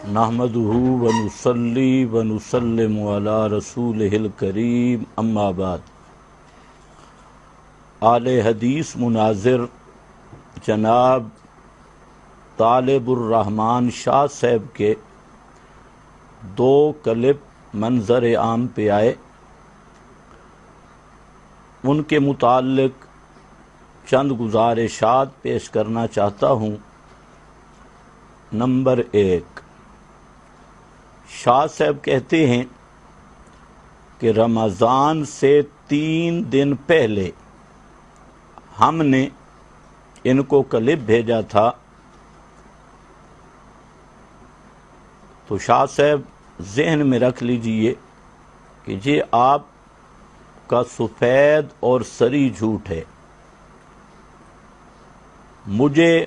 نحمدہ ونصلی ونسلم علی رسولہ الکریم اما بعد۔ اہل حدیث مناظر جناب طالب الرحمن شاہ صاحب کے دو کلپ منظر عام پہ آئے، ان کے متعلق چند گزارشات پیش کرنا چاہتا ہوں۔ نمبر 1، شاہ صاحب کہتے ہیں کہ رمضان سے 3 دن پہلے ہم نے ان کو کلپ بھیجا تھا، تو شاہ صاحب ذہن میں رکھ لیجئے کہ یہ آپ کا سفید اور سری جھوٹ ہے۔ مجھے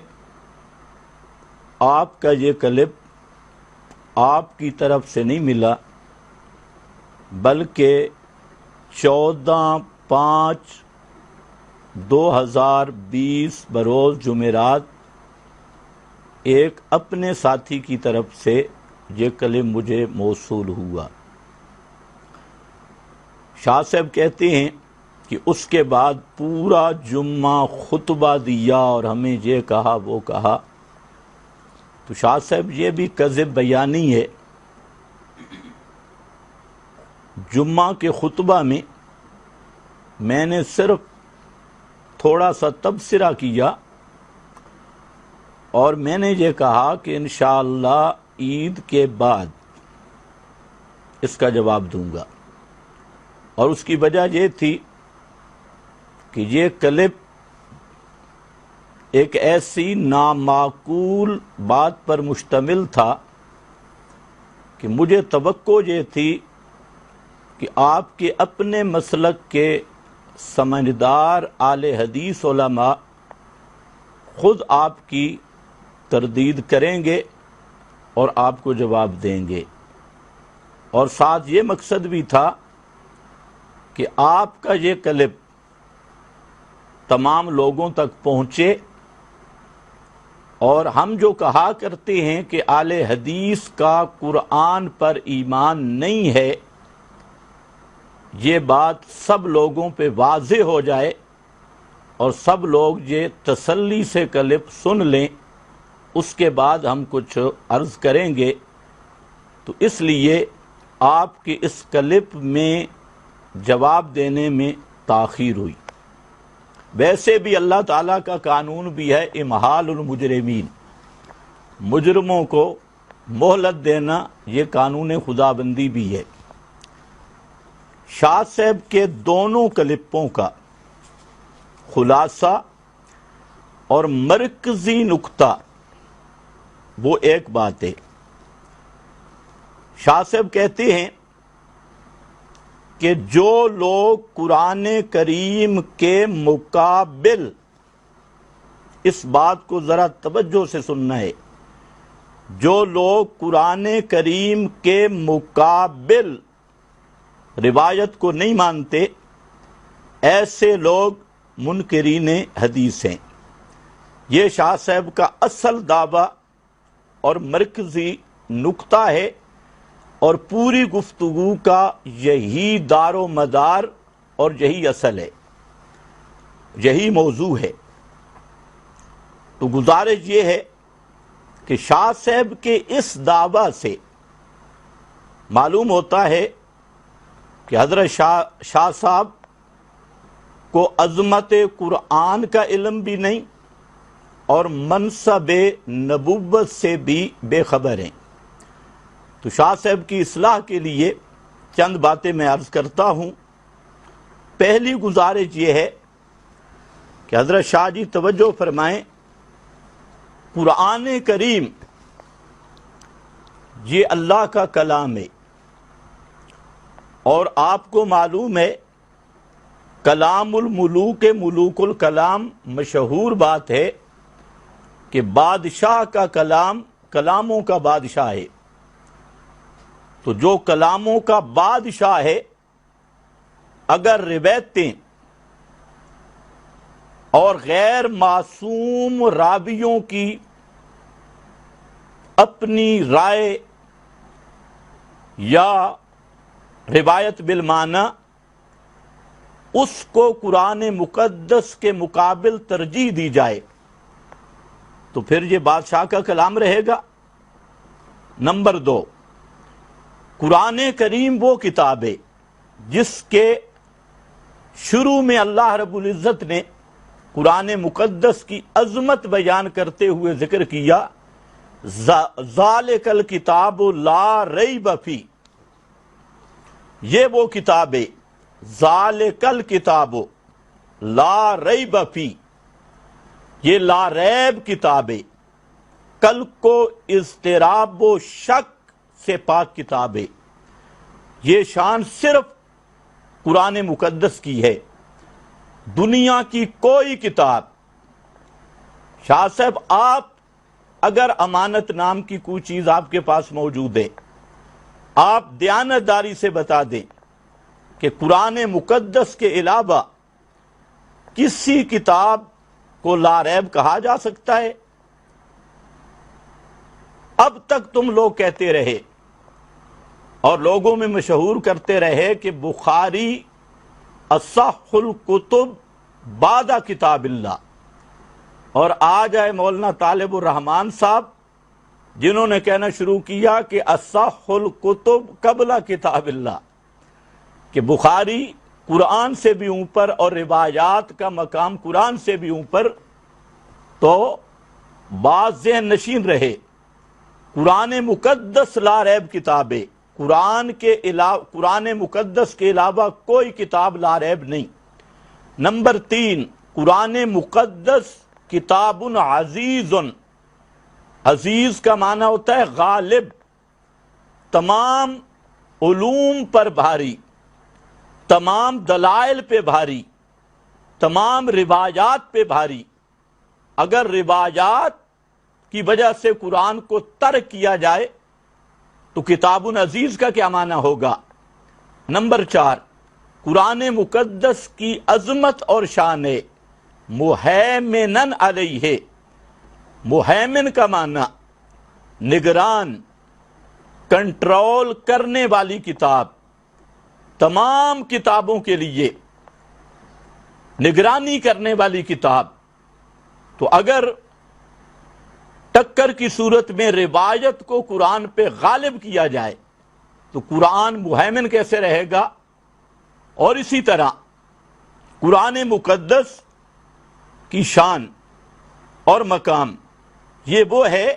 آپ کا یہ کلپ آپ کی طرف سے نہیں ملا، بلکہ 14/5/2020 بروز جمعرات ایک اپنے ساتھی کی طرف سے یہ کلپ مجھے موصول ہوا۔ شاہ صاحب کہتے ہیں کہ اس کے بعد پورا جمعہ خطبہ دیا اور ہمیں یہ کہا وہ کہا، تو شاہ صاحب یہ بھی کذب بیانی ہے۔ جمعہ کے خطبہ میں نے صرف تھوڑا سا تبصرہ کیا اور میں نے یہ کہا کہ انشاءاللہ عید کے بعد اس کا جواب دوں گا، اور اس کی وجہ یہ تھی کہ یہ کلپ ایک ایسی نامعقول بات پر مشتمل تھا کہ مجھے توقع یہ تھی کہ آپ کے اپنے مسلک کے سمجھدار اہل حدیث علماء خود آپ کی تردید کریں گے اور آپ کو جواب دیں گے، اور ساتھ یہ مقصد بھی تھا کہ آپ کا یہ کلپ تمام لوگوں تک پہنچے، اور ہم جو کہا کرتے ہیں کہ اہل حدیث کا قرآن پر ایمان نہیں ہے، یہ بات سب لوگوں پہ واضح ہو جائے اور سب لوگ یہ تسلی سے کلپ سن لیں۔ اس کے بعد ہم کچھ عرض کریں گے، تو اس لیے آپ کے اس کلپ میں جواب دینے میں تاخیر ہوئی۔ ویسے بھی اللہ تعالیٰ کا قانون بھی ہے امہال المجرمین، مجرموں کو مہلت دینا، یہ قانون خداوندی بھی ہے۔ شاہ صاحب کے دونوں کلپوں کا خلاصہ اور مرکزی نقطہ وہ ایک بات ہے۔ شاہ صاحب کہتے ہیں کہ جو لوگ قرآن کریم کے مقابل، اس بات کو ذرا توجہ سے سننا ہے، جو لوگ قرآن کریم کے مقابل روایت کو نہیں مانتے، ایسے لوگ منکرین حدیث ہیں۔ یہ شاہ صاحب کا اصل دعویٰ اور مرکزی نقطہ ہے، اور پوری گفتگو کا یہی دار و مدار اور یہی اصل ہے، یہی موضوع ہے۔ تو گزارش یہ ہے کہ شاہ صاحب کے اس دعویٰ سے معلوم ہوتا ہے کہ حضرت شاہ صاحب کو عظمت قرآن کا علم بھی نہیں اور منصب نبوت سے بھی بے خبر ہیں۔ تو شاہ صاحب کی اصلاح کے لیے چند باتیں میں عرض کرتا ہوں۔ پہلی گزارش یہ ہے کہ حضرت شاہ جی توجہ فرمائیں، قرآن کریم یہ اللہ کا کلام ہے، اور آپ کو معلوم ہے کلام الملوک ملوک الکلام مشہور بات ہے کہ بادشاہ کا کلام کلاموں کا بادشاہ ہے۔ تو جو کلاموں کا بادشاہ ہے، اگر روایتیں اور غیر معصوم راویوں کی اپنی رائے یا روایت بالمعنی اس کو قرآن مقدس کے مقابل ترجیح دی جائے تو پھر یہ بادشاہ کا کلام رہے گا۔ نمبر 2، قرآن کریم وہ کتاب ہے جس کے شروع میں اللہ رب العزت نے قرآن مقدس کی عظمت بیان کرتے ہوئے ذکر کیا، ذالک الکتاب لا ریب فیہ، یہ وہ کتاب ہے، ذالک الکتاب لا ریب فیہ، یہ لا ریب کتاب ہے، کل کو اضطراب و شک سے پاک کتاب ہے۔ یہ شان صرف قرآن مقدس کی ہے، دنیا کی کوئی کتاب۔ شاہ صاحب، آپ اگر امانت نام کی کوئی چیز آپ کے پاس موجود ہے، آپ دیانتداری سے بتا دیں کہ قرآن مقدس کے علاوہ کسی کتاب کو لا ریب کہا جا سکتا ہے؟ اب تک تم لوگ کہتے رہے اور لوگوں میں مشہور کرتے رہے کہ بخاری اصح الکتب بعد کتاب اللہ، اور آج آئے مولانا طالب الرحمان صاحب جنہوں نے کہنا شروع کیا کہ اصح الکتب قبل کتاب اللہ، کہ بخاری قرآن سے بھی اوپر اور روایات کا مقام قرآن سے بھی اوپر۔ تو بعض ذہن نشین رہے، قرآن مقدس لا ریب کتاب ہے، قرآن مقدس کے علاوہ کوئی کتاب لا ریب نہیں۔ نمبر 3، قرآن مقدس کتاب عزیز، عزیز کا معنی ہوتا ہے غالب، تمام علوم پر بھاری، تمام دلائل پہ بھاری، تمام روایات پہ بھاری۔ اگر روایات کی وجہ سے قرآن کو ترک کیا جائے تو کتاب عزیز کا کیا معنی ہوگا؟ نمبر 4، قرآن مقدس کی عظمت اور شان ہے مہیمنن علیہ، مہیمن کا معنی نگران، کنٹرول کرنے والی کتاب، تمام کتابوں کے لیے نگرانی کرنے والی کتاب۔ تو اگر ٹکر کی صورت میں روایت کو قرآن پہ غالب کیا جائے تو قرآن مہیمن کیسے رہے گا؟ اور اسی طرح قرآن مقدس کی شان اور مقام یہ وہ ہے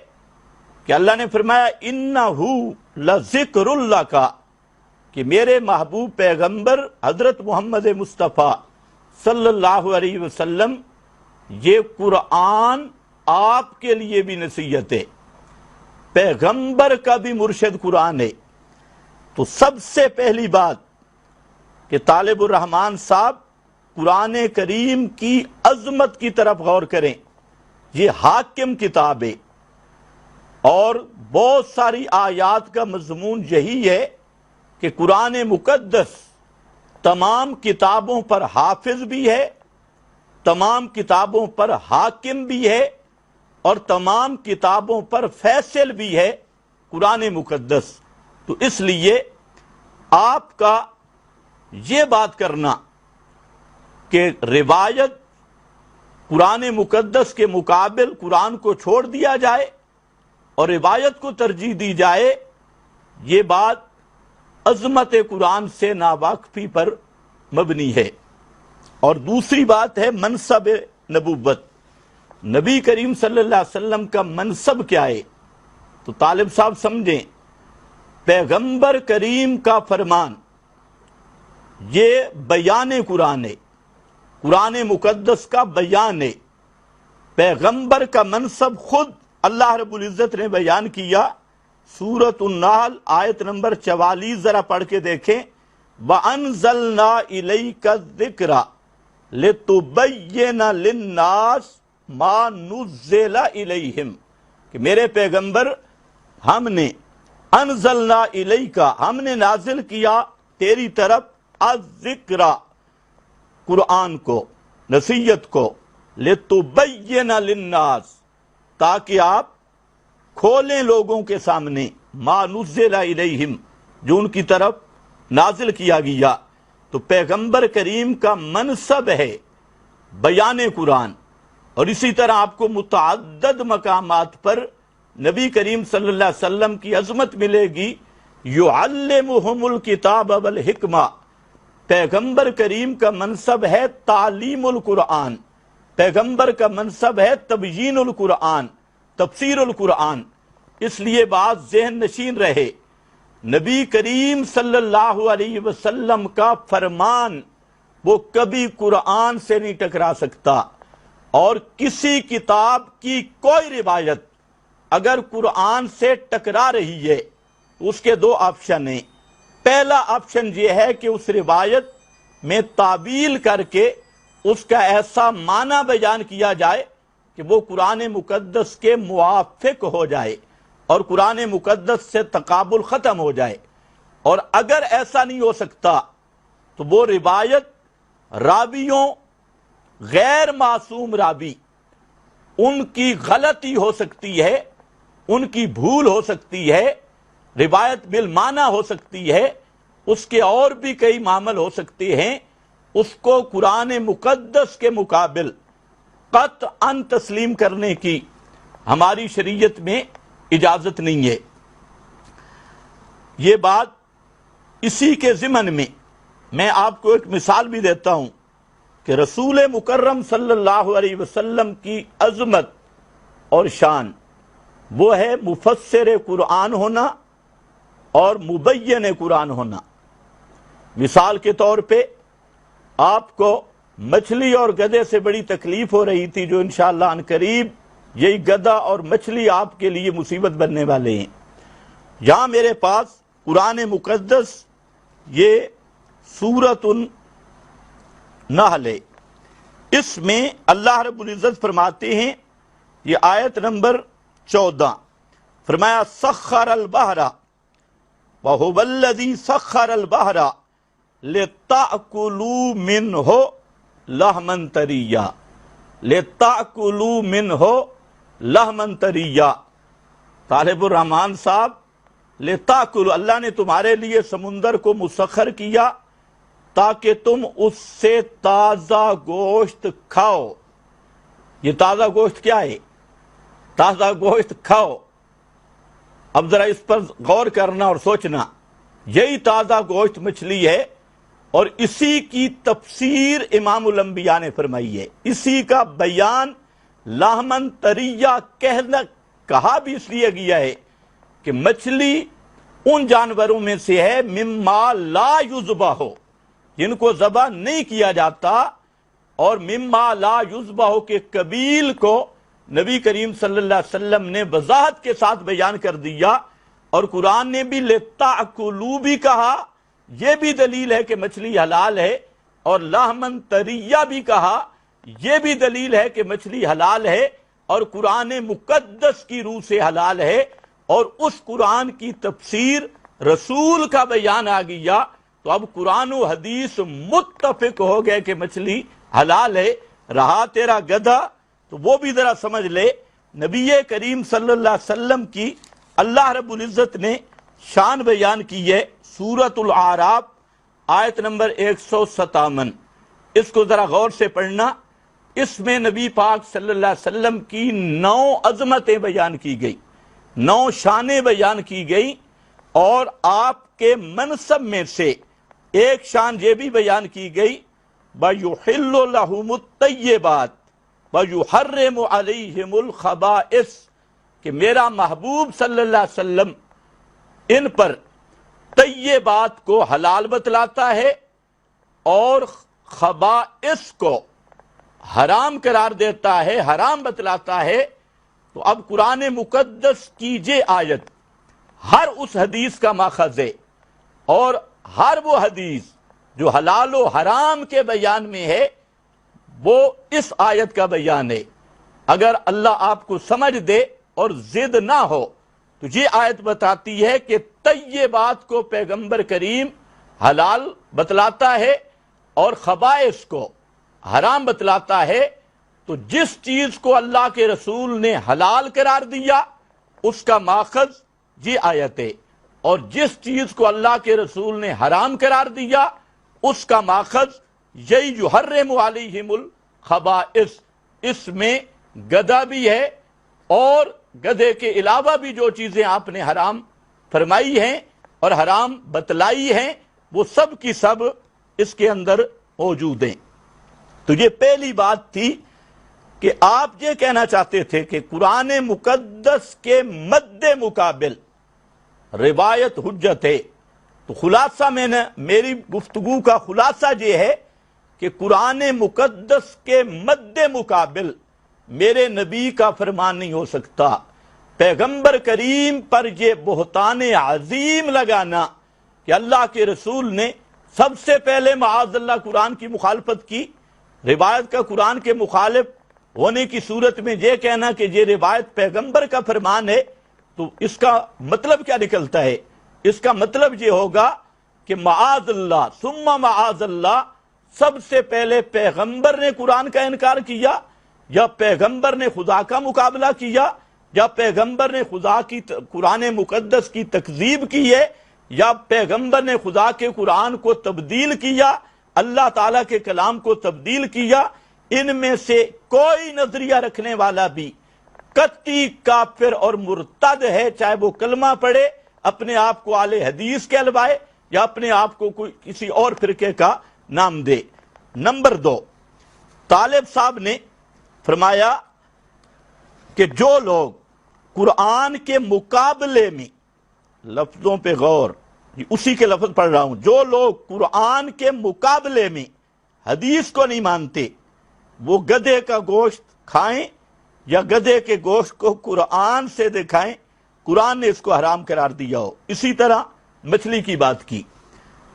کہ اللہ نے فرمایا انہو لذکر اللہ کا، کہ میرے محبوب پیغمبر حضرت محمد مصطفیٰ صلی اللہ علیہ وسلم یہ قرآن آپ کے لیے بھی نصیحت ہے، پیغمبر کا بھی مرشد قرآن ہے۔ تو سب سے پہلی بات کہ طالب الرحمان صاحب قرآن کریم کی عظمت کی طرف غور کریں، یہ حاکم کتاب ہے، اور بہت ساری آیات کا مضمون یہی ہے کہ قرآن مقدس تمام کتابوں پر حافظ بھی ہے، تمام کتابوں پر حاکم بھی ہے، اور تمام کتابوں پر فیصل بھی ہے قرآن مقدس۔ تو اس لیے آپ کا یہ بات کرنا کہ روایت قرآن مقدس کے مقابل قرآن کو چھوڑ دیا جائے اور روایت کو ترجیح دی جائے، یہ بات عظمت قرآن سے ناواقفی پر مبنی ہے۔ اور دوسری بات ہے منصب نبوت، نبی کریم صلی اللہ علیہ وسلم کا منصب کیا ہے؟ تو طالب صاحب سمجھیں، پیغمبر کریم کا فرمان یہ بیان قرآن ہے، قرآن مقدس کا بیان ہے۔ پیغمبر کا منصب خود اللہ رب العزت نے بیان کیا، سورۃ النحل آیت نمبر 44 ذرا پڑھ کے دیکھیں، وَأَنزَلْنَا إِلَيْكَ الذِّكْرَ لِتُبَيِّنَ لِلنَّاسِ مَا نُزِّلَ إِلَيْهِمْ، کہ میرے پیغمبر ہم نے انزلنا الیک، ہم نے نازل کیا تیری طرف الذکر، قرآن کو، نصیحت کو، لتبین للناس، تاکہ آپ کھولیں لوگوں کے سامنے ما نزل الیہم، جو ان کی طرف نازل کیا گیا۔ تو پیغمبر کریم کا منصب ہے بیان قرآن، اور اسی طرح آپ کو متعدد مقامات پر نبی کریم صلی اللہ علیہ وسلم کی عظمت ملے گی۔ یعلمہم الکتاب والحکمہ، پیغمبر کریم کا منصب ہے تعلیم القرآن، پیغمبر کا منصب ہے تبیین القرآن، تفسیر القرآن۔ اس لیے بات ذہن نشین رہے، نبی کریم صلی اللہ علیہ وسلم کا فرمان وہ کبھی قرآن سے نہیں ٹکرا سکتا، اور کسی کتاب کی کوئی روایت اگر قرآن سے ٹکرا رہی ہے تو اس کے دو آپشن ہیں۔ پہلا آپشن یہ ہے کہ اس روایت میں تعبیل کر کے اس کا ایسا معنی بیان کیا جائے کہ وہ قرآن مقدس کے موافق ہو جائے اور قرآن مقدس سے تقابل ختم ہو جائے، اور اگر ایسا نہیں ہو سکتا تو وہ روایت راویوں، غیر معصوم راوی، ان کی غلطی ہو سکتی ہے، ان کی بھول ہو سکتی ہے، روایت بالمعنی ہو سکتی ہے، اس کے اور بھی کئی معامل ہو سکتے ہیں، اس کو قرآن مقدس کے مقابل قطعاً تسلیم کرنے کی ہماری شریعت میں اجازت نہیں ہے۔ یہ بات اسی کے ضمن میں آپ کو ایک مثال بھی دیتا ہوں کہ رسول مکرم صلی اللہ علیہ وسلم کی عظمت اور شان وہ ہے مفسر قرآن ہونا اور مبین قرآن ہونا۔ مثال کے طور پہ آپ کو مچھلی اور گدھے سے بڑی تکلیف ہو رہی تھی، جو انشاءاللہ ان قریب یہی گدھا اور مچھلی آپ کے لیے مصیبت بننے والے ہیں۔ یہاں میرے پاس قرآن مقدس یہ سورۃ النحل ہے، اس میں اللہ رب العزت فرماتے ہیں، یہ آیت نمبر 14، فرمایا سخر البحر وَهُوَ الَّذِي سَخَّرَ الْبَحْرَ لِتَأْكُلُوا مِنْهُ لَحْمًا طَرِيًّا، لِتَأْكُلُوا مِنْهُ لَحْمًا طَرِيًّا۔ طالب الرحمن صاحب، لِتَأْكُلُوا، اللہ نے تمہارے لیے سمندر کو مسخر کیا تاکہ تم اس سے تازہ گوشت کھاؤ۔ یہ تازہ گوشت کیا ہے؟ تازہ گوشت کھاؤ۔ اب ذرا اس پر غور کرنا اور سوچنا، یہی تازہ گوشت مچھلی ہے، اور اسی کی تفسیر امام الانبیاء نے فرمائی ہے، اسی کا بیان لحمن طریہ کہا بھی اس لیے گیا ہے کہ مچھلی ان جانوروں میں سے ہے مما لا یذبح، جن کو ذبح نہیں کیا جاتا، اور مما لا یذبح کے قبیل کو نبی کریم صلی اللہ علیہ وسلم نے وضاحت کے ساتھ بیان کر دیا، اور قرآن نے بھی لِتَأْكُلُوا بھی کہا، یہ بھی دلیل ہے کہ مچھلی حلال ہے، اور لحمن طریہ بھی کہا، یہ بھی دلیل ہے کہ مچھلی حلال ہے اور قرآن مقدس کی روح سے حلال ہے، اور اس قرآن کی تفسیر رسول کا بیان آ گیا، تو اب قرآن و حدیث متفق ہو گئے کہ مچھلی حلال ہے۔ رہا تیرا گدھا، تو وہ بھی ذرا سمجھ لے، نبی کریم صلی اللہ علیہ وسلم کی اللہ رب العزت نے شان بیان کی ہے، سورۃ الاعراف آیت نمبر 157، اس کو ذرا غور سے پڑھنا۔ اس میں نبی پاک صلی اللہ علیہ وسلم کی 9 عظمتیں بیان کی گئی، 9 شانیں بیان کی گئی، اور آپ کے منصب میں سے ایک شان یہ بھی بیان کی گئی وَيُحِلُّ لَهُمُ الطَّيِّبَاتِ وَيُحَرِّمُ عَلَيْهِمُ الْخَبَائِثَ، کہ میرا محبوب صلی اللہ علیہ وسلم ان پر طیبات کو حلال بتلاتا ہے اور خبائث کو حرام قرار دیتا ہے، حرام بتلاتا ہے۔ تو اب قرآن مقدس کی یہ آیت ہر اس حدیث کا ماخذ ہے، اور ہر وہ حدیث جو حلال و حرام کے بیان میں ہے وہ اس آیت کا بیان ہے۔ اگر اللہ آپ کو سمجھ دے اور ضد نہ ہو تو یہ آیت بتاتی ہے کہ طیبات کو پیغمبر کریم حلال بتلاتا ہے اور خبائث کو حرام بتلاتا ہے۔ تو جس چیز کو اللہ کے رسول نے حلال قرار دیا اس کا ماخذ یہ آیت ہے، اور جس چیز کو اللہ کے رسول نے حرام قرار دیا اس کا ماخذ یہی یحرم علیہم الخبائث، اس میں گدھا بھی ہے اور گدھے کے علاوہ بھی جو چیزیں آپ نے حرام فرمائی ہیں اور حرام بتلائی ہیں وہ سب کی سب اس کے اندر موجود ہیں۔ تو یہ پہلی بات تھی کہ آپ یہ کہنا چاہتے تھے کہ قرآن مقدس کے مد مقابل روایت حجت ہے، تو خلاصہ میری گفتگو کا خلاصہ یہ ہے کہ قرآن مقدس کے مد مقابل میرے نبی کا فرمان نہیں ہو سکتا۔ پیغمبر کریم پر یہ بہتان عظیم لگانا کہ اللہ کے رسول نے سب سے پہلے معاذ اللہ قرآن کی مخالفت کی، روایت کا قرآن کے مخالف ہونے کی صورت میں یہ کہنا کہ یہ روایت پیغمبر کا فرمان ہے، تو اس کا مطلب کیا نکلتا ہے؟ اس کا مطلب یہ ہوگا کہ معاذ اللہ ثم معاذ اللہ، سب سے پہلے پیغمبر نے قرآن کا انکار کیا، یا پیغمبر نے خدا کا مقابلہ کیا، یا پیغمبر نے خدا کی قرآن مقدس کی تکذیب کی ہے، یا پیغمبر نے خدا کے قرآن کو تبدیل کیا، اللہ تعالیٰ کے کلام کو تبدیل کیا۔ ان میں سے کوئی نظریہ رکھنے والا بھی قطعی کافر اور مرتد ہے، چاہے وہ کلمہ پڑھے، اپنے آپ کو اہل حدیث کہلوائے یا اپنے آپ کو کوئی کسی اور فرقے کا نام دے۔ نمبر 2، طالب صاحب نے فرمایا کہ جو لوگ قرآن کے مقابلے میں، لفظوں پہ غور، اسی کے لفظ پڑھ رہا ہوں، جو لوگ قرآن کے مقابلے میں حدیث کو نہیں مانتے، وہ گدھے کا گوشت کھائیں یا گدھے کے گوشت کو قرآن سے دکھائیں، قرآن نے اس کو حرام قرار دیا ہو۔ اسی طرح مچھلی کی بات کی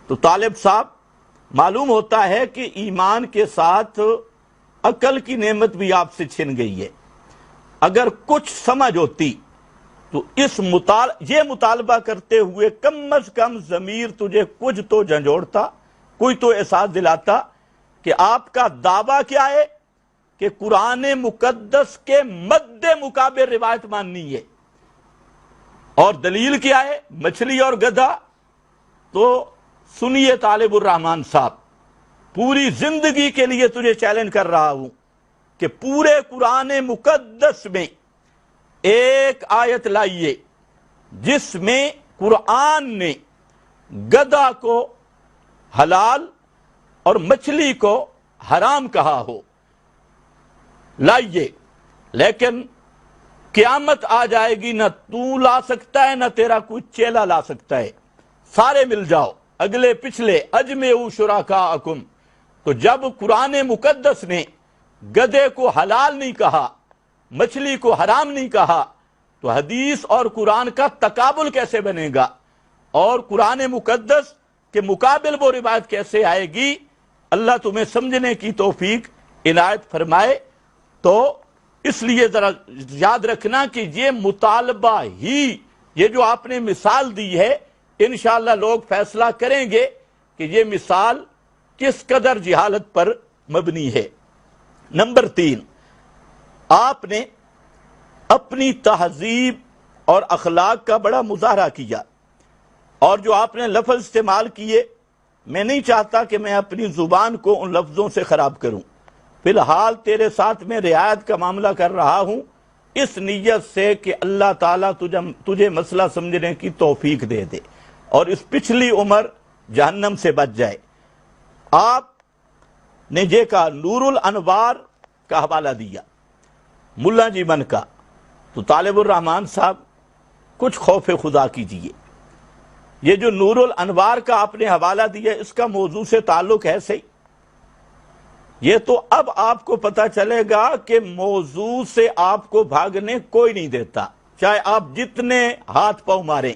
تو طالب صاحب معلوم ہوتا ہے کہ ایمان کے ساتھ عقل کی نعمت بھی آپ سے چھن گئی ہے۔ اگر کچھ سمجھ ہوتی تو یہ مطالبہ کرتے ہوئے کم از کم ضمیر تجھے کچھ تو جھنجھوڑتا، کوئی تو احساس دلاتا کہ آپ کا دعویٰ کیا ہے کہ قرآن مقدس کے مد مقابل روایت ماننی ہے، اور دلیل کیا ہے؟ مچھلی اور گدھا۔ تو سنیے طالب الرحمان صاحب، پوری زندگی کے لیے تجھے چیلنج کر رہا ہوں کہ پورے قرآن مقدس میں ایک آیت لائیے جس میں قرآن نے گدھا کو حلال اور مچھلی کو حرام کہا ہو، لائیے۔ لیکن قیامت آ جائے گی، نہ تو لا سکتا ہے نہ تیرا کوئی چیلا لا سکتا ہے، سارے مل جاؤ اگلے پچھلے، اجمعوا شرکاءکم۔ تو جب قرآن مقدس نے گدھے کو حلال نہیں کہا، مچھلی کو حرام نہیں کہا، تو حدیث اور قرآن کا تقابل کیسے بنے گا؟ اور قرآن مقدس کے مقابل وہ روایت کیسے آئے گی؟ اللہ تمہیں سمجھنے کی توفیق عنایت فرمائے۔ تو اس لیے ذرا یاد رکھنا کہ یہ مطالبہ ہی، یہ جو آپ نے مثال دی ہے، انشاءاللہ لوگ فیصلہ کریں گے کہ یہ مثال کس قدر جہالت پر مبنی ہے۔ نمبر 3، آپ نے اپنی تہذیب اور اخلاق کا بڑا مظاہرہ کیا، اور جو آپ نے لفظ استعمال کیے، میں نہیں چاہتا کہ میں اپنی زبان کو ان لفظوں سے خراب کروں، فی الحال تیرے ساتھ میں رعایت کا معاملہ کر رہا ہوں، اس نیت سے کہ اللہ تعالیٰ تجھے مسئلہ سمجھنے کی توفیق دے دے اور اس پچھلی عمر جہنم سے بچ جائے۔ آپ نے یہ کہا، نور الانوار کا حوالہ دیا ملا جی من کا، تو طالب الرحمان صاحب کچھ خوف خدا کیجئے، یہ جو نور الانوار کا آپ نے حوالہ دیا اس کا موضوع سے تعلق ہے صحیح؟ یہ تو اب آپ کو پتا چلے گا کہ موضوع سے آپ کو بھاگنے کوئی نہیں دیتا، چاہے آپ جتنے ہاتھ پاؤں ماریں۔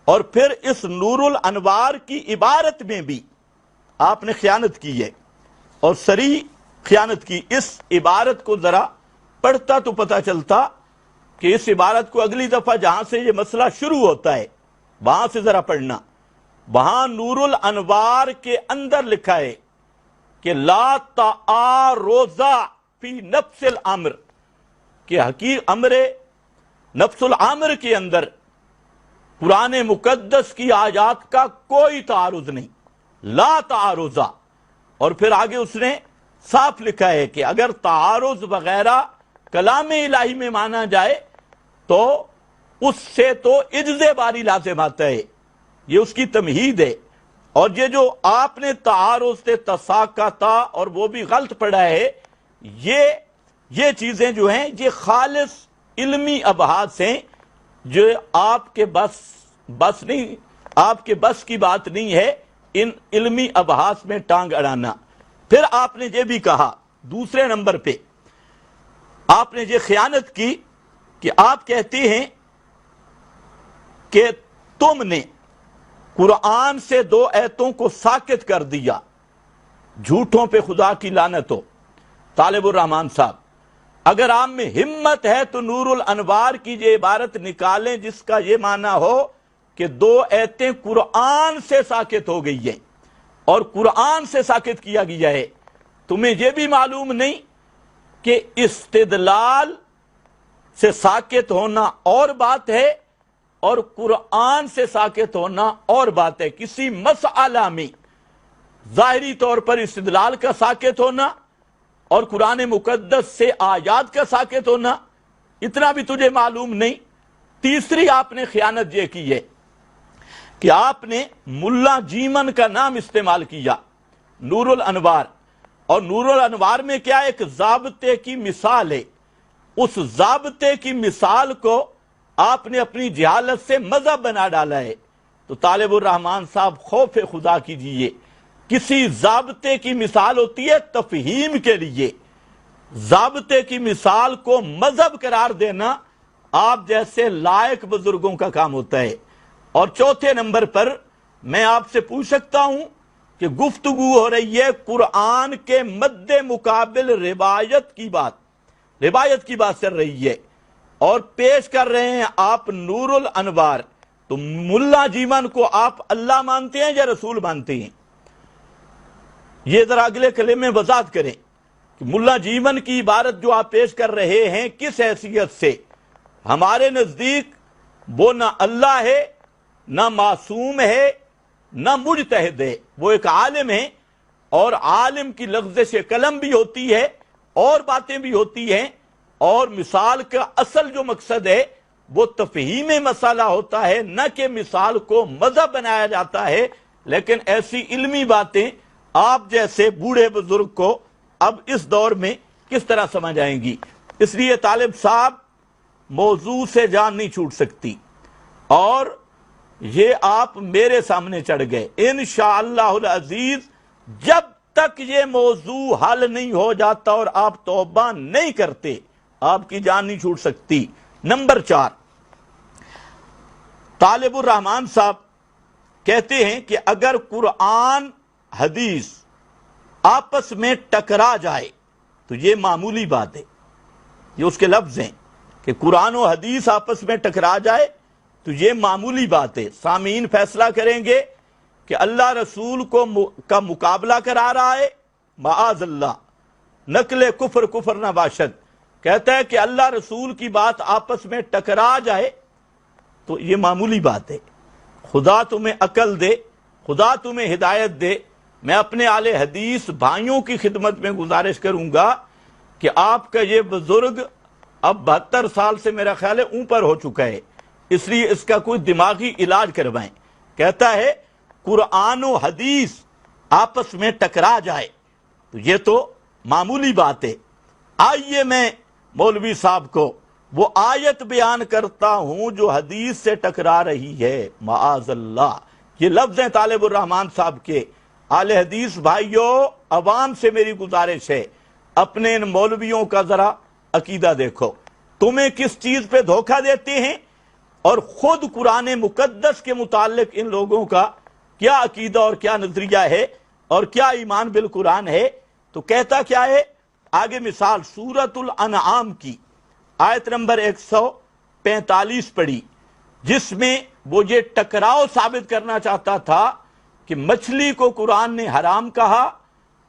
اور پھر اس نور الانوار کی عبارت میں بھی آپ نے خیانت کی ہے، اور صریح خیانت کی۔ اس عبارت کو ذرا پڑھتا تو پتا چلتا کہ اس عبارت کو اگلی دفعہ جہاں سے یہ مسئلہ شروع ہوتا ہے وہاں سے ذرا پڑھنا۔ وہاں نور الانوار کے اندر لکھا ہے کہ لا تعارض فی نفس الامر، کہ حقیق امر نفس العامر کے اندر قرآن مقدس کی آیات کا کوئی تعارض نہیں، لا تعارضہ۔ اور پھر آگے اس نے صاف لکھا ہے کہ اگر تعارض وغیرہ کلام الہی میں مانا جائے تو اس سے تو عجز باری لازم آتا ہے، یہ اس کی تمہید ہے۔ اور یہ جو آپ نے تعارض سے تساقطا اور وہ بھی غلط پڑھا ہے، یہ چیزیں جو ہیں یہ خالص علمی ابحاث ہیں، جو آپ کے بس نہیں، آپ کے بس کی بات نہیں ہے ان علمی ابحاث میں ٹانگ اڑانا۔ پھر آپ نے یہ بھی کہا دوسرے نمبر پہ آپ نے یہ خیانت کی کہ آپ کہتے ہیں کہ تم نے قرآن سے 2 آیتوں کو ساکت کر دیا، جھوٹوں پہ خدا کی لعنت ہو۔ طالب الرحمان صاحب، اگر آپ میں ہمت ہے تو نور الانوار کی یہ عبارت نکالیں جس کا یہ معنی ہو کہ 2 آیتیں قرآن سے ساکت ہو گئی ہیں اور قرآن سے ساکت کیا گیا ہے۔ تمہیں یہ بھی معلوم نہیں کہ استدلال سے ساکت ہونا اور بات ہے اور قرآن سے ساکت ہونا اور بات ہے۔ کسی مسئلہ میں ظاہری طور پر استدلال کا ساکت ہونا اور قرآن مقدس سے آیات کا ساکت ہونا، اتنا بھی تجھے معلوم نہیں۔ تیسری آپ نے خیانت یہ کی ہے کہ آپ نے ملا جیمن کا نام استعمال کیا، نور الانوار، اور نور الانوار میں کیا ایک ضابطے کی مثال ہے، اس ضابطے کی مثال کو آپ نے اپنی جہالت سے مذہب بنا ڈالا ہے۔ تو طالب الرحمان صاحب خوف خدا کیجئے، کسی ضابطے کی مثال ہوتی ہے تفہیم کے لیے، ضابطے کی مثال کو مذہب قرار دینا آپ جیسے لائق بزرگوں کا کام ہوتا ہے۔ اور چوتھے نمبر پر میں آپ سے پوچھ سکتا ہوں کہ گفتگو ہو رہی ہے قرآن کے مد مقابل روایت کی بات چل رہی ہے اور پیش کر رہے ہیں آپ نور الانوار، تو ملا جیمن کو آپ اللہ مانتے ہیں یا رسول مانتے ہیں؟ یہ ذرا اگلے کلمے میں وضاحت کریں کہ ملا جیمن کی عبارت جو آپ پیش کر رہے ہیں کس حیثیت سے؟ ہمارے نزدیک وہ نہ اللہ ہے، نہ معصوم ہے، نہ مجتہد ہے، وہ ایک عالم ہے، اور عالم کی لغزش قلم بھی ہوتی ہے اور باتیں بھی ہوتی ہیں، اور مثال کا اصل جو مقصد ہے وہ تفہیم مسئلہ ہوتا ہے، نہ کہ مثال کو مذہب بنایا جاتا ہے۔ لیکن ایسی علمی باتیں آپ جیسے بوڑھے بزرگ کو اب اس دور میں کس طرح سمجھ آئیں گی؟ اس لیے طالب صاحب موضوع سے جان نہیں چھوٹ سکتی، اور یہ آپ میرے سامنے چڑھ گئے۔ انشاءاللہ العزیز جب تک یہ موضوع حل نہیں ہو جاتا اور آپ توبہ نہیں کرتے آپ کی جان نہیں چھوٹ سکتی۔ نمبر 4، طالب الرحمان صاحب کہتے ہیں کہ اگر قرآن حدیث آپس میں ٹکرا جائے تو یہ معمولی بات ہے، یہ اس کے لفظ ہیں کہ قرآن و حدیث آپس میں ٹکرا جائے تو یہ معمولی بات ہے۔ سامعین فیصلہ کریں گے کہ اللہ رسول کا مقابلہ کرا رہا ہے، معاذ اللہ، نقل کفر نہ باشد، کہتا ہے کہ اللہ رسول کی بات آپس میں ٹکرا جائے تو یہ معمولی بات ہے۔ خدا تمہیں عقل دے، خدا تمہیں ہدایت دے۔ میں اپنے اہل حدیث بھائیوں کی خدمت میں گزارش کروں گا کہ آپ کا یہ بزرگ اب 72 سال سے میرا خیال ہے اوپر ہو چکا ہے، اس لیے اس کا کوئی دماغی علاج کروائیں۔ کہتا ہے قرآن و حدیث آپس میں ٹکرا جائے تو یہ تو معمولی بات ہے۔ آئیے میں مولوی صاحب کو وہ آیت بیان کرتا ہوں جو حدیث سے ٹکرا رہی ہے، معاذ اللہ۔ یہ لفظ ہیں طالب الرحمان صاحب کے۔ اہل حدیث بھائیوں، عوام سے میری گزارش ہے، اپنے ان مولویوں کا ذرا عقیدہ دیکھو، تمہیں کس چیز پہ دھوکہ دیتے ہیں اور خود قرآن مقدس کے متعلق ان لوگوں کا کیا عقیدہ اور کیا نظریہ ہے اور کیا ایمان بالقرآن ہے۔ تو کہتا کیا ہے؟ آگے مثال سورۃ الانعام کی آیت نمبر 145 پڑھی، جس میں وہ یہ ٹکراؤ ثابت کرنا چاہتا تھا کہ مچھلی کو قرآن نے حرام کہا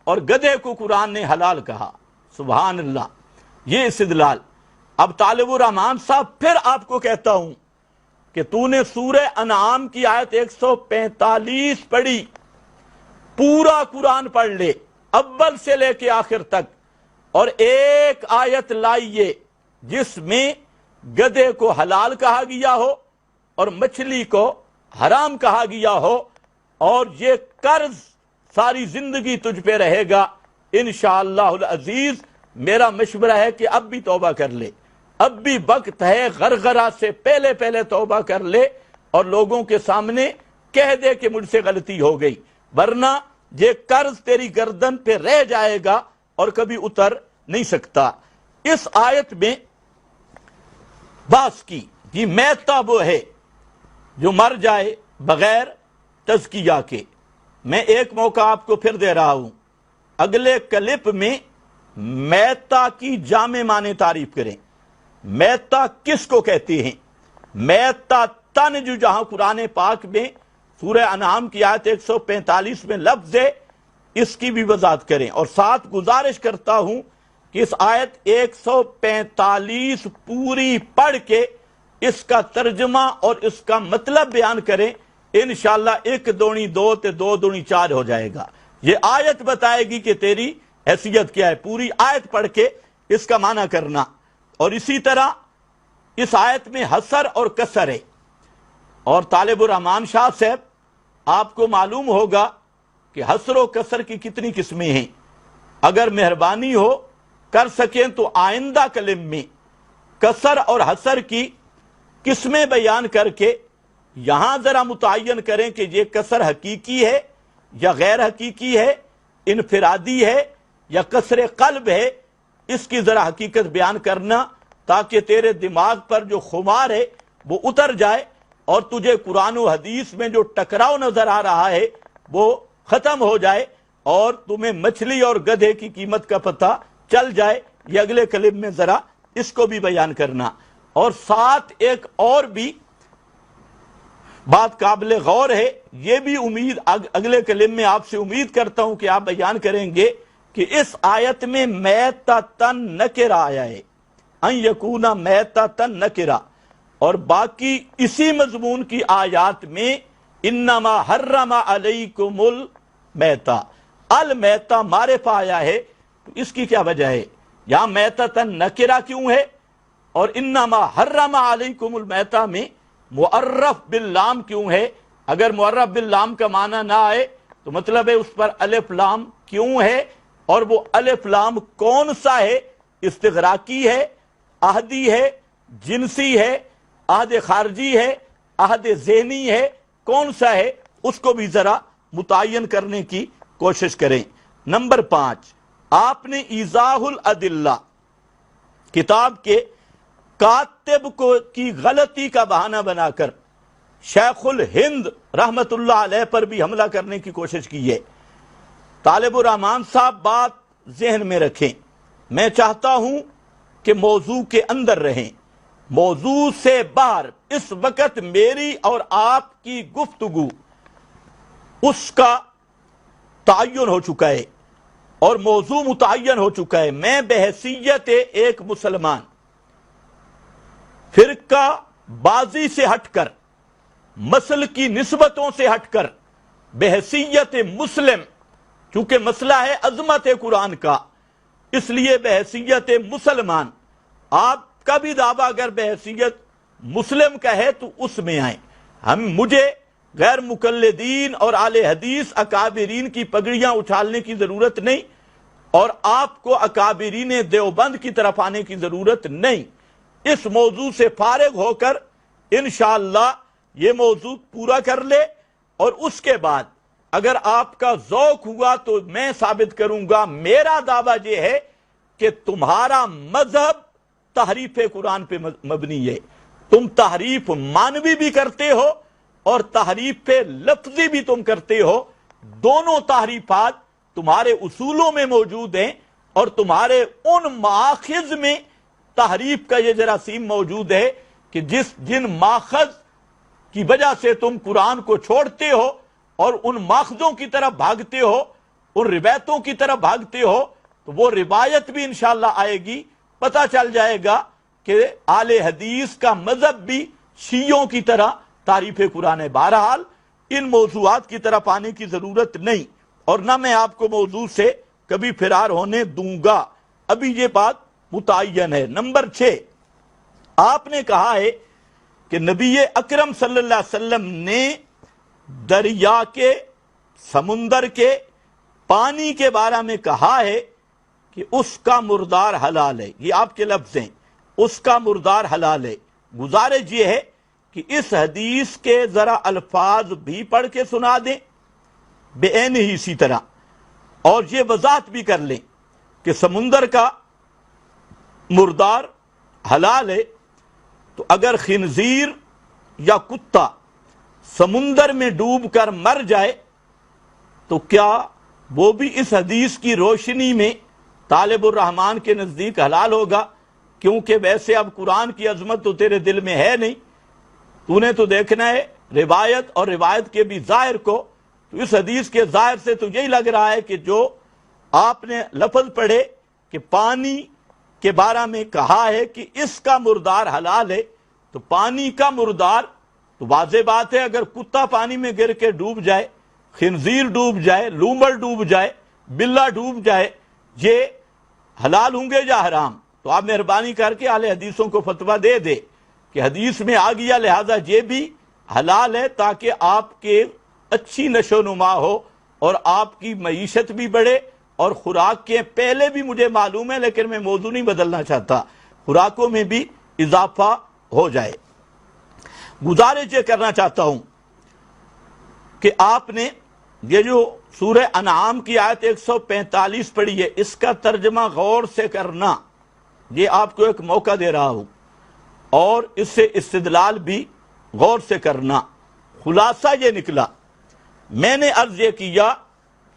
اور گدھے کو قرآن نے حلال کہا۔ سبحان اللہ، یہ استدلال۔ اب طالب الرحمان صاحب پھر آپ کو کہتا ہوں کہ تو نے سورہ انعام کی آیت 145 پڑھی، پورا قرآن پڑھ لے اول سے لے کے آخر تک، اور ایک آیت لائیے جس میں گدھے کو حلال کہا گیا ہو اور مچھلی کو حرام کہا گیا ہو، اور یہ قرض ساری زندگی تجھ پہ رہے گا انشاءاللہ العزیز۔ میرا مشورہ ہے کہ اب بھی توبہ کر لے، اب بھی وقت ہے، غرغرہ سے پہلے پہلے توبہ کر لے اور لوگوں کے سامنے کہہ دے کہ مجھ سے غلطی ہو گئی، ورنہ یہ قرض تیری گردن پہ رہ جائے گا اور کبھی اتر نہیں سکتا۔ اس آیت میں بات کی کہ میتہ وہ ہے جو مر جائے بغیر تزکیہ کے۔ میں ایک موقع آپ کو پھر دے رہا ہوں، اگلے کلپ میں میتہ کی جامع معنی تعریف کریں۔ میتہ کس کو کہتے ہیں؟ میتہ تن جو جہاں قرآن پاک میں سورہ انعام کی آیت 145 میں لفظ ہے، اس کی بھی وضاحت کریں، اور ساتھ گزارش کرتا ہوں کہ اس آیت 145 پوری پڑھ کے اس کا ترجمہ اور اس کا مطلب بیان کریں، انشاءاللہ 1 دوڑی 2 تے 2 دوڑی 4 ہو جائے گا۔ یہ آیت بتائے گی کہ تیری حیثیت کیا ہے، پوری آیت پڑھ کے اس کا معنی کرنا۔ اور اسی طرح اس آیت میں حسر اور کسر ہے، اور طالب الرحمان شاہ صاحب آپ کو معلوم ہوگا کہ حسر و کسر کی کتنی قسمیں ہیں۔ اگر مہربانی ہو کر سکیں تو آئندہ کلم میں کسر اور حسر کی قسمیں بیان کر کے یہاں ذرا متعین کریں کہ یہ کسر حقیقی ہے یا غیر حقیقی ہے، انفرادی ہے یا کسر قلب ہے، اس کی ذرا حقیقت بیان کرنا، تاکہ تیرے دماغ پر جو خمار ہے وہ اتر جائے اور تجھے قرآن و حدیث میں جو ٹکراؤ نظر آ رہا ہے وہ ختم ہو جائے اور تمہیں مچھلی اور گدھے کی قیمت کا پتہ چل جائے۔ یہ اگلے کلپ میں ذرا اس کو بھی بیان کرنا، اور ساتھ ایک اور بھی بات قابل غور ہے، یہ بھی امید اگلے کلم میں آپ سے امید کرتا ہوں کہ آپ بیان کریں گے کہ اس آیت میں میتۃن نکرہ آیا ہے، ان یکون میتۃن نکرہ، اور باقی اسی مضمون کی آیات میں انما حرم علیکم المیتہ، المیتہ معرفہ آیا ہے، تو اس کی کیا وجہ ہے؟ یہاں میتۃن نکرہ کیوں ہے اور انما حرم علیکم المیتہ میں معرف باللام کیوں ہے؟ اگر معرف باللام کا معنی نہ آئے تو مطلب ہے اس پر الف لام کیوں ہے، اور وہ الف لام کون سا ہے؟ استغراقی ہے، عہدی ہے، جنسی ہے، عہد خارجی ہے، عہد ذہنی ہے، کون سا ہے؟ اس کو بھی ذرا متعین کرنے کی کوشش کریں۔ نمبر 5، آپ نے ایضاح الادلہ کتاب کے کاتب کی غلطی کا بہانہ بنا کر شیخ الہند رحمت اللہ علیہ پر بھی حملہ کرنے کی کوشش کی ہے۔ طالب الرحمان صاحب بات ذہن میں رکھیں، میں چاہتا ہوں کہ موضوع کے اندر رہیں، موضوع سے باہر اس وقت میری اور آپ کی گفتگو اس کا تعین ہو چکا ہے اور موضوع متعین ہو چکا ہے۔ میں بحیثیت ایک مسلمان فرقہ بازی سے ہٹ کر، مسل کی نسبتوں سے ہٹ کر، بحیثیت مسلم، چونکہ مسئلہ ہے عظمت قرآن کا، اس لیے بحیثیت مسلمان، آپ کا بھی دعویٰ اگر بحیثیت مسلم کا ہے تو اس میں آئیں۔ مجھے غیر مقلدین اور اہل حدیث اکابرین کی پگڑیاں اچھالنے کی ضرورت نہیں، اور آپ کو اکابرین دیوبند کی طرف آنے کی ضرورت نہیں۔ اس موضوع سے فارغ ہو کر انشاءاللہ یہ موضوع پورا کر لے، اور اس کے بعد اگر آپ کا ذوق ہوا تو میں ثابت کروں گا۔ میرا دعویٰ یہ ہے کہ تمہارا مذہب تحریف قرآن پہ مبنی ہے، تم تحریف معنوی بھی کرتے ہو اور تحریف لفظی بھی تم کرتے ہو، دونوں تحریفات تمہارے اصولوں میں موجود ہیں، اور تمہارے ان مآخذ میں تحریف کا یہ جراثیم موجود ہے کہ جن ماخذ کی وجہ سے تم قرآن کو چھوڑتے ہو اور ان ماخذوں کی طرف بھاگتے ہو، ان روایتوں کی طرف بھاگتے ہو، تو وہ روایت بھی انشاءاللہ آئے گی، پتہ چل جائے گا کہ آل حدیث کا مذہب بھی شیعوں کی طرح تعریف قرآن ہے۔ بہرحال ان موضوعات کی طرح پانے کی ضرورت نہیں، اور نہ میں آپ کو موضوع سے کبھی فرار ہونے دوں گا، ابھی یہ بات متعین ہے۔ نمبر 6، آپ نے کہا ہے کہ نبی اکرم صلی اللہ علیہ وسلم نے دریا کے، سمندر کے پانی کے بارے میں کہا ہے کہ اس کا مردار حلال ہے۔ یہ آپ کے لفظ ہیں، اس کا مردار حلال ہے۔ گزارش یہ ہے کہ اس حدیث کے ذرا الفاظ بھی پڑھ کے سنا دیں بے عین ہی اسی طرح، اور یہ وضاحت بھی کر لیں کہ سمندر کا مردار حلال ہے، تو اگر خنزیر یا کتا سمندر میں ڈوب کر مر جائے تو کیا وہ بھی اس حدیث کی روشنی میں طالب الرحمن کے نزدیک حلال ہوگا؟ کیونکہ ویسے اب قرآن کی عظمت تو تیرے دل میں ہے نہیں، تو نے تو دیکھنا ہے روایت اور روایت کے بھی ظاہر کو۔ تو اس حدیث کے ظاہر سے تو یہی لگ رہا ہے کہ جو آپ نے لفظ پڑھے کہ پانی کے بارے میں کہا ہے کہ اس کا مردار حلال ہے، تو پانی کا مردار تو واضح بات ہے، اگر کتا پانی میں گر کے ڈوب جائے، خنزیر ڈوب جائے، لومڑ ڈوب جائے، بلہ ڈوب جائے، یہ حلال ہوں گے یا حرام؟ تو آپ مہربانی کر کے اہل حدیثوں کو فتویٰ دے دے کہ حدیث میں آ گیا لہذا یہ بھی حلال ہے، تاکہ آپ کے اچھی نشو و نما ہو اور آپ کی معیشت بھی بڑھے، اور خوراک کے پہلے بھی مجھے معلوم ہے لیکن میں موضوع نہیں بدلنا چاہتا، خوراکوں میں بھی اضافہ ہو جائے۔ گزارش یہ کرنا چاہتا ہوں کہ آپ نے یہ جو سورہ انعام کی آیت 145 پڑھی ہے، اس کا ترجمہ غور سے کرنا، یہ آپ کو ایک موقع دے رہا ہوں، اور اس سے استدلال بھی غور سے کرنا۔ خلاصہ یہ نکلا، میں نے عرض یہ کیا،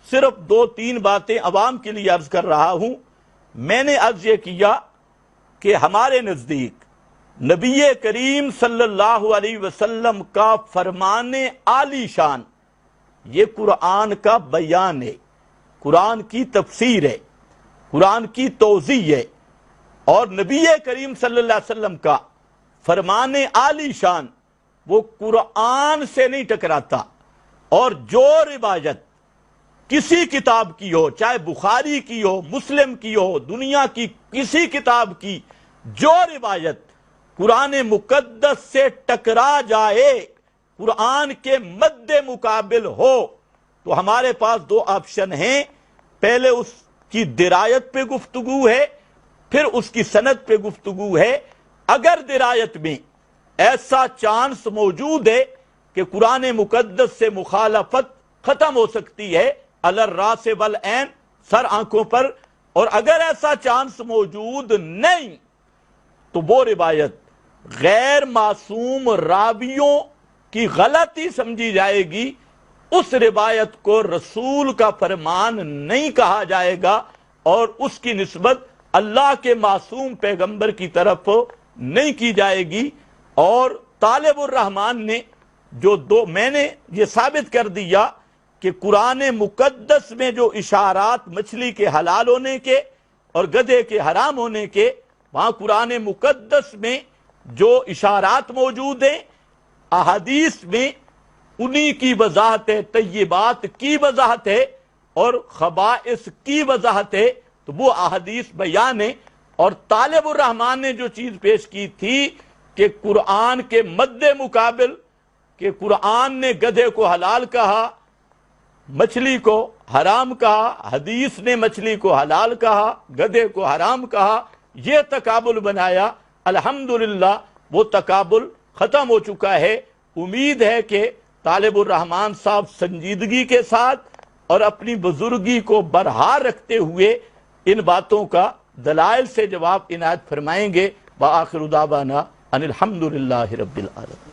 صرف 2-3 باتیں عوام کے لیے عرض کر رہا ہوں۔ میں نے عرض یہ کیا کہ ہمارے نزدیک نبی کریم صلی اللہ علیہ وسلم کا فرمان عالی شان یہ قرآن کا بیان ہے، قرآن کی تفسیر ہے، قرآن کی توضیح ہے، اور نبی کریم صلی اللہ علیہ وسلم کا فرمان عالی شان وہ قرآن سے نہیں ٹکراتا، اور جو روایت کسی کتاب کی ہو، چاہے بخاری کی ہو، مسلم کی ہو، دنیا کی کسی کتاب کی جو روایت قرآن مقدس سے ٹکرا جائے، قرآن کے مد مقابل ہو، تو ہمارے پاس 2 آپشن ہیں۔ پہلے اس کی درایت پہ گفتگو ہے، پھر اس کی سند پہ گفتگو ہے۔ اگر درایت میں ایسا چانس موجود ہے کہ قرآن مقدس سے مخالفت ختم ہو سکتی ہے، علی الراس والعین، سر آنکھوں پر، اور اگر ایسا چانس موجود نہیں تو وہ روایت غیر معصوم راویوں کی غلطی سمجھی جائے گی، اس روایت کو رسول کا فرمان نہیں کہا جائے گا، اور اس کی نسبت اللہ کے معصوم پیغمبر کی طرف نہیں کی جائے گی۔ اور طالب الرحمن نے میں نے یہ ثابت کر دیا کہ قرآن مقدس میں جو اشارات مچھلی کے حلال ہونے کے اور گدھے کے حرام ہونے کے، وہاں قرآن مقدس میں جو اشارات موجود ہیں، احادیث میں انہی کی وضاحت ہے، طیبات کی وضاحت ہے اور خبائث کی وضاحت ہے، تو وہ احادیث بیان ہے۔ اور طالب الرحمن نے جو چیز پیش کی تھی کہ قرآن کے مد مقابل، کہ قرآن نے گدھے کو حلال کہا، مچھلی کو حرام کہا، حدیث نے مچھلی کو حلال کہا، گدھے کو حرام کہا، یہ تقابل بنایا۔ الحمدللہ وہ تقابل ختم ہو چکا ہے۔ امید ہے کہ طالب الرحمن صاحب سنجیدگی کے ساتھ اور اپنی بزرگی کو برحال رکھتے ہوئے ان باتوں کا دلائل سے جواب عنایت فرمائیں گے۔ وآخر دعوانا ان الحمدللہ رب العالمین۔